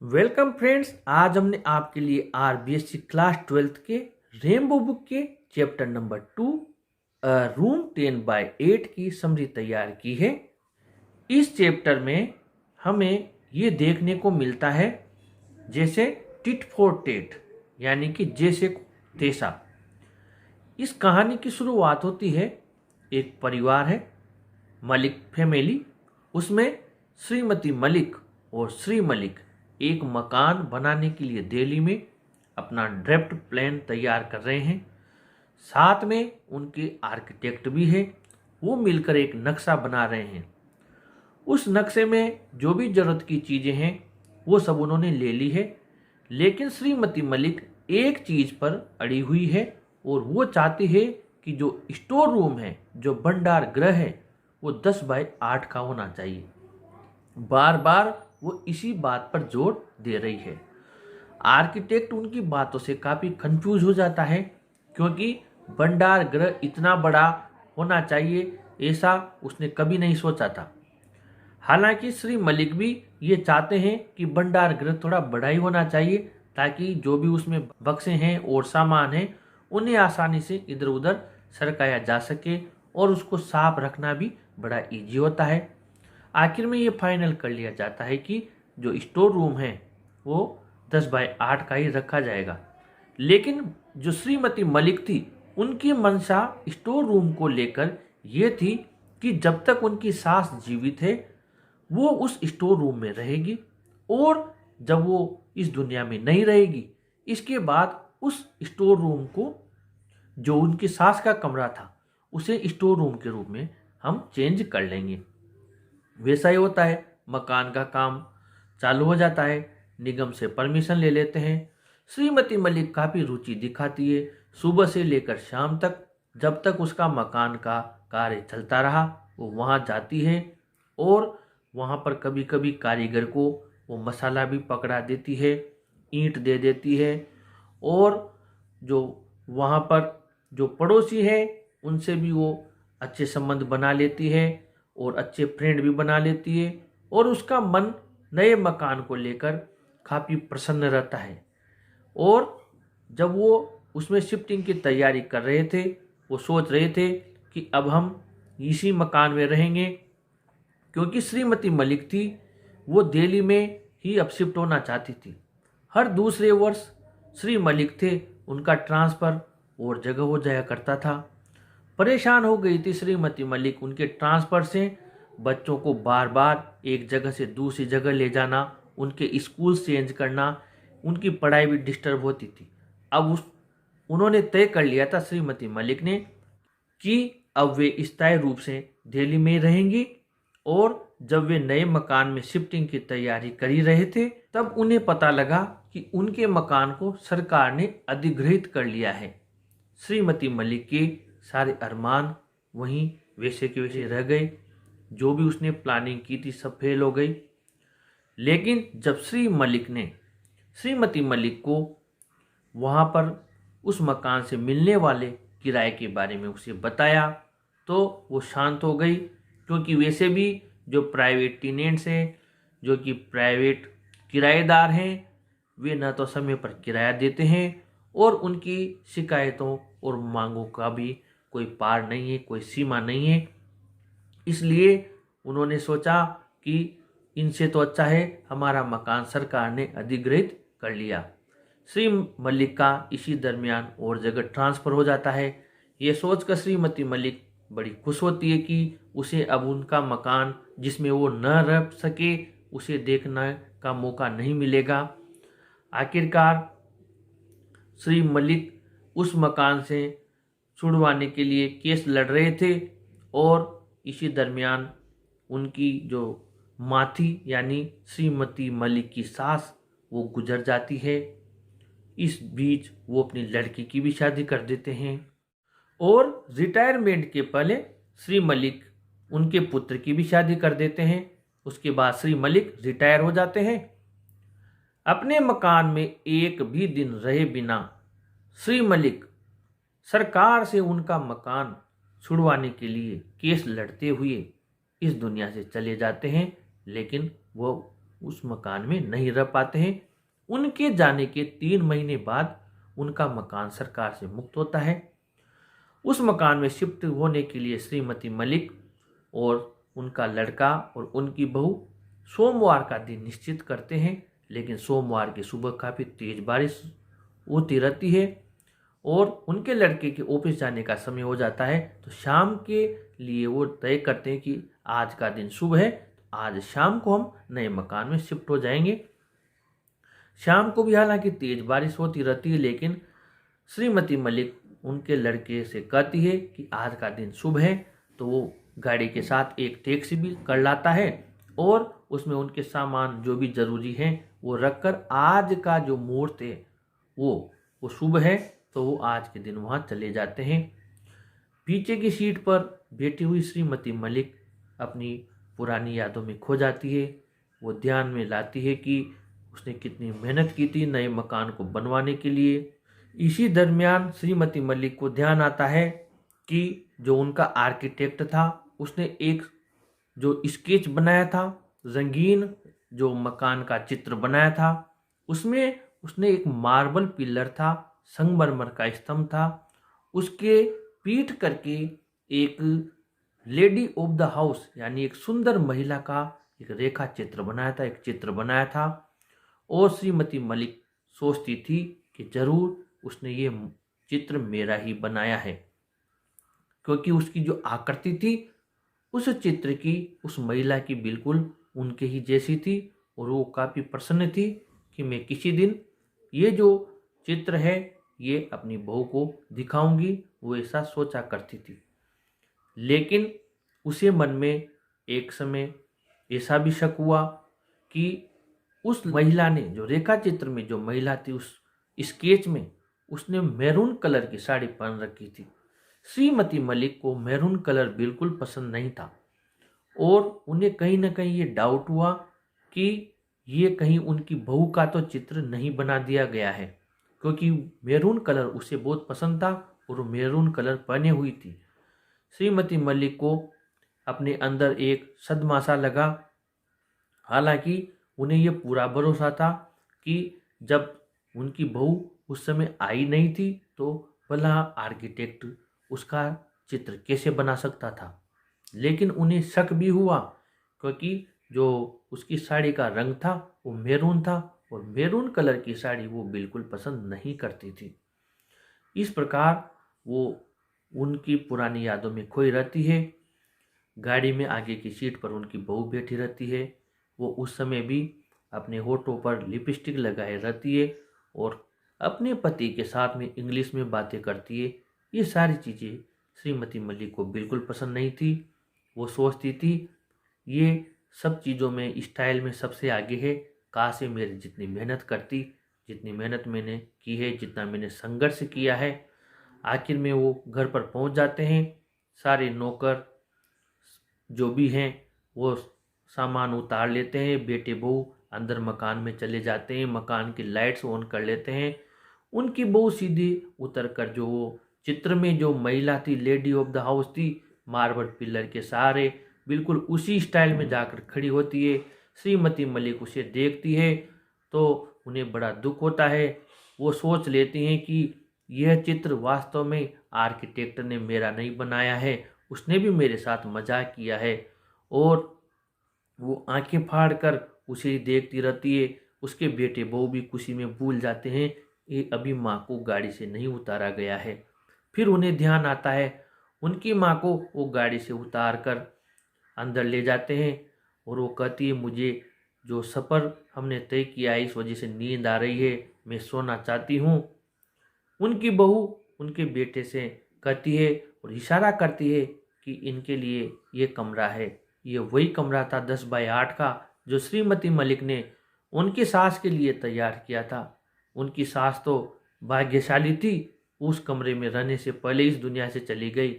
Welcome friends. आज हमने आपके लिए आरबीएससी क्लास 12th के रेनबो बुक के चैप्टर नंबर 2 रूम 10/8 की समरी तैयार की है। इस चैप्टर में हमें ये देखने को मिलता है जैसे टिट फॉर टेट, यानी कि जैसे तैसा। इस कहानी की शुरुआत होती है, एक परिवार है मलिक फैमिली। उसमें श्रीमती मलिक और श्री मलिक एक मकान बनाने के लिए दिल्ली में अपना ड्राफ्ट प्लान तैयार कर रहे हैं। साथ में उनके आर्किटेक्ट भी है, वो मिलकर एक नक्शा बना रहे हैं। उस नक्शे में जो भी ज़रूरत की चीज़ें हैं वो सब उन्होंने ले ली है, लेकिन श्रीमती मलिक एक चीज़ पर अड़ी हुई है और वो चाहती है कि जो स्टोर रूम है, जो भंडार गृह है, वो 10/8 का होना चाहिए। बार बार वो इसी बात पर जोर दे रही है। आर्किटेक्ट उनकी बातों से काफ़ी कंफ्यूज हो जाता है, क्योंकि भंडार गृह इतना बड़ा होना चाहिए ऐसा उसने कभी नहीं सोचा था। हालांकि श्री मलिक भी ये चाहते हैं कि भंडार गृह थोड़ा बड़ा ही होना चाहिए, ताकि जो भी उसमें बक्से हैं और सामान हैं उन्हें आसानी से इधर उधर सरकाया जा सके, और उसको साफ रखना भी बड़ा इजी होता है। आखिर में ये फाइनल कर लिया जाता है कि जो स्टोर रूम है वो 10/8 का ही रखा जाएगा। लेकिन जो श्रीमती मलिक थी, उनकी मंशा स्टोर रूम को लेकर ये थी कि जब तक उनकी सास जीवित है वो उस स्टोर रूम में रहेगी, और जब वो इस दुनिया में नहीं रहेगी, इसके बाद उस स्टोर रूम को, जो उनकी सास का कमरा था, उसे स्टोर रूम के रूप में हम चेंज कर लेंगे। वैसा ही होता है। मकान का काम चालू हो जाता है, निगम से परमिशन ले लेते हैं। श्रीमती मलिक काफ़ी रुचि दिखाती है, सुबह से लेकर शाम तक। जब तक उसका मकान का कार्य चलता रहा वो वहाँ जाती है, और वहाँ पर कभी कभी कारीगर को वो मसाला भी पकड़ा देती है, ईंट दे देती है, और जो वहाँ पर जो पड़ोसी है उनसे भी वो अच्छे संबंध बना लेती है और अच्छे फ्रेंड भी बना लेती है, और उसका मन नए मकान को लेकर काफ़ी प्रसन्न रहता है। और जब वो उसमें शिफ्टिंग की तैयारी कर रहे थे, वो सोच रहे थे कि अब हम इसी मकान में रहेंगे, क्योंकि श्रीमती मलिक थी वो दिल्ली में ही अब शिफ्ट होना चाहती थी। हर दूसरे वर्ष श्री मलिक थे, उनका ट्रांसफ़र और जगह हो जाया करता था। परेशान हो गई थी श्रीमती मलिक उनके ट्रांसफ़र से। बच्चों को बार बार एक जगह से दूसरी जगह ले जाना, उनके स्कूल चेंज करना, उनकी पढ़ाई भी डिस्टर्ब होती थी। अब उन्होंने तय कर लिया था श्रीमती मलिक ने कि अब वे स्थायी रूप से दिल्ली में रहेंगी, और जब वे नए मकान में शिफ्टिंग की तैयारी कर ही रहे थे, तब उन्हें पता लगा कि उनके मकान को सरकार ने अधिग्रहित कर लिया है। श्रीमती मलिक के सारे अरमान वहीं वैसे के वैसे रह गए। जो भी उसने प्लानिंग की थी सब फेल हो गई। लेकिन जब श्रीमती मलिक को वहाँ पर उस मकान से मिलने वाले किराए के बारे में उसे बताया, तो वो शांत हो गई, क्योंकि वैसे भी जो प्राइवेट टेनेंट्स हैं, जो कि प्राइवेट किराएदार हैं, वे न तो समय पर किराया देते हैं, और उनकी शिकायतों और मांगों का भी कोई पार नहीं है, कोई सीमा नहीं है। इसलिए उन्होंने सोचा कि इनसे तो अच्छा है हमारा मकान सरकार ने अधिग्रहित कर लिया। श्री मलिक का इसी दरमियान और जगह ट्रांसफ़र हो जाता है। ये सोचकर श्रीमती मलिक बड़ी खुश होती है कि उसे अब उनका मकान जिसमें वो न रह सके उसे देखने का मौका नहीं मिलेगा। आखिरकार श्री मलिक उस मकान से छुड़वाने के लिए केस लड़ रहे थे, और इसी दरमियान उनकी जो माँ थी, यानी श्रीमती मलिक की सास, वो गुजर जाती है। इस बीच वो अपनी लड़की की भी शादी कर देते हैं, और रिटायरमेंट के पहले श्री मलिक उनके पुत्र की भी शादी कर देते हैं। उसके बाद श्री मलिक रिटायर हो जाते हैं। अपने मकान में एक भी दिन रहे बिना श्री मलिक सरकार से उनका मकान छुड़वाने के लिए केस लड़ते हुए इस दुनिया से चले जाते हैं। लेकिन वो उस मकान में नहीं रह पाते हैं। उनके जाने के 3 महीने बाद उनका मकान सरकार से मुक्त होता है। उस मकान में शिफ्ट होने के लिए श्रीमती मलिक और उनका लड़का और उनकी बहू सोमवार का दिन निश्चित करते हैं, लेकिन सोमवार की सुबह काफ़ी तेज बारिश होती रहती है और उनके लड़के के ऑफिस जाने का समय हो जाता है। तो शाम के लिए वो तय करते हैं कि आज का दिन शुभ है, आज शाम को हम नए मकान में शिफ्ट हो जाएंगे। शाम को भी हालांकि तेज बारिश होती रहती है, लेकिन श्रीमती मलिक उनके लड़के से कहती है कि आज का दिन शुभ है। तो वो गाड़ी के साथ एक टैक्सी भी कर लाता है और उसमें उनके सामान जो भी जरूरी हैं वो रखकर आज का जो मुहूर्त है वो शुभ है, तो वो आज के दिन वहाँ चले जाते हैं। पीछे की सीट पर बैठी हुई श्रीमती मलिक अपनी पुरानी यादों में खो जाती है। वो ध्यान में लाती है कि उसने कितनी मेहनत की थी नए मकान को बनवाने के लिए। इसी दरमियान श्रीमती मलिक को ध्यान आता है कि जो उनका आर्किटेक्ट था उसने एक जो स्केच बनाया था, रंगीन जो मकान का चित्र बनाया था, उसमें उसने एक मार्बल पिलर था, संगमरमर का स्तंभ था, उसके पीठ करके एक लेडी ऑफ द हाउस यानी एक सुंदर महिला का एक रेखा चित्र बनाया था, एक चित्र बनाया था। और श्रीमती मलिक सोचती थी कि जरूर उसने ये चित्र मेरा ही बनाया है, क्योंकि उसकी जो आकृति थी उस चित्र की, उस महिला की बिल्कुल उनके ही जैसी थी और वो काफ़ी प्रसन्न थी कि मैं किसी दिन ये जो चित्र है ये अपनी बहू को दिखाऊंगी, वो ऐसा सोचा करती थी। लेकिन उसे मन में एक समय ऐसा भी शक हुआ कि उस महिला ने जो रेखा चित्र में जो महिला थी उस स्केच में उसने मैरून कलर की साड़ी पहन रखी थी। श्रीमती मलिक को मैरून कलर बिल्कुल पसंद नहीं था और उन्हें कहीं ना कहीं ये डाउट हुआ कि ये कहीं उनकी बहू का तो चित्र नहीं बना दिया गया है, क्योंकि मैरून कलर उसे बहुत पसंद था और मैरून कलर पहने हुई थी। श्रीमती मलिक को अपने अंदर एक सदमा सा लगा। हालांकि उन्हें यह पूरा भरोसा था कि जब उनकी बहू उस समय आई नहीं थी तो भला आर्किटेक्ट उसका चित्र कैसे बना सकता था। लेकिन उन्हें शक भी हुआ क्योंकि जो उसकी साड़ी का रंग था वो मैरून था और मैरून कलर की साड़ी वो बिल्कुल पसंद नहीं करती थी। इस प्रकार वो उनकी पुरानी यादों में खोई रहती है। गाड़ी में आगे की सीट पर उनकी बहू बैठी रहती है। वो उस समय भी अपने होठों पर लिपस्टिक लगाए रहती है और अपने पति के साथ में इंग्लिश में बातें करती है। ये सारी चीज़ें श्रीमती मलिक को बिल्कुल पसंद नहीं थी। वो सोचती थी ये सब चीज़ों में स्टाइल में सबसे आगे है, काश ये मेरी जितनी मेहनत करती, जितनी मेहनत मैंने की है, जितना मैंने संघर्ष किया है। आखिर में वो घर पर पहुंच जाते हैं। सारे नौकर जो भी हैं वो सामान उतार लेते हैं। बेटे बहू अंदर मकान में चले जाते हैं, मकान की लाइट्स ऑन कर लेते हैं। उनकी बहू सीधी उतर कर जो वो चित्र में जो महिला थी, लेडी ऑफ द हाउस थी, मार्बल पिलर के सहारे बिल्कुल उसी स्टाइल में जाकर खड़ी होती है। श्रीमती मलिक उसे देखती है तो उन्हें बड़ा दुख होता है। वो सोच लेती हैं कि यह चित्र वास्तव में आर्किटेक्ट ने मेरा नहीं बनाया है, उसने भी मेरे साथ मजाक किया है। और वो आंखें फाड़ कर उसे देखती रहती है। उसके बेटे बहू भी खुशी में भूल जाते हैं ये अभी माँ को गाड़ी से नहीं उतारा गया है। फिर उन्हें ध्यान आता है उनकी माँ को वो गाड़ी से उतार कर अंदर ले जाते हैं और वो कहती है मुझे जो सफ़र हमने तय किया है इस वजह से नींद आ रही है, मैं सोना चाहती हूँ। उनकी बहू उनके बेटे से कहती है और इशारा करती है कि इनके लिए ये कमरा है। ये वही कमरा था 10 बाय 8 का जो श्रीमती मलिक ने उनकी सास के लिए तैयार किया था। उनकी सास तो भाग्यशाली थी, उस कमरे में रहने से पहले इस दुनिया से चली गई,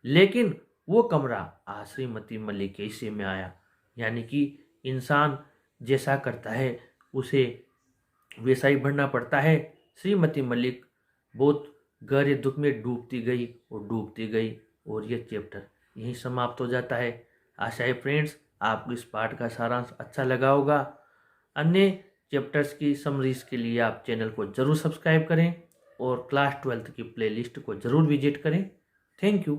लेकिन वो कमरा आज श्रीमती मलिक के हिस्से में आया। यानी कि इंसान जैसा करता है उसे वैसा ही भरना पड़ता है। श्रीमती मलिक बहुत गहरे दुख में डूबती गई और डूबती गई और यह चैप्टर यहीं समाप्त हो जाता है। आशा है फ्रेंड्स आपको इस पाठ का सारांश अच्छा लगा होगा। अन्य चैप्टर्स की समरीज के लिए आप चैनल को ज़रूर सब्सक्राइब करें और क्लास 12th की प्लेलिस्ट को ज़रूर विजिट करें। Thank you.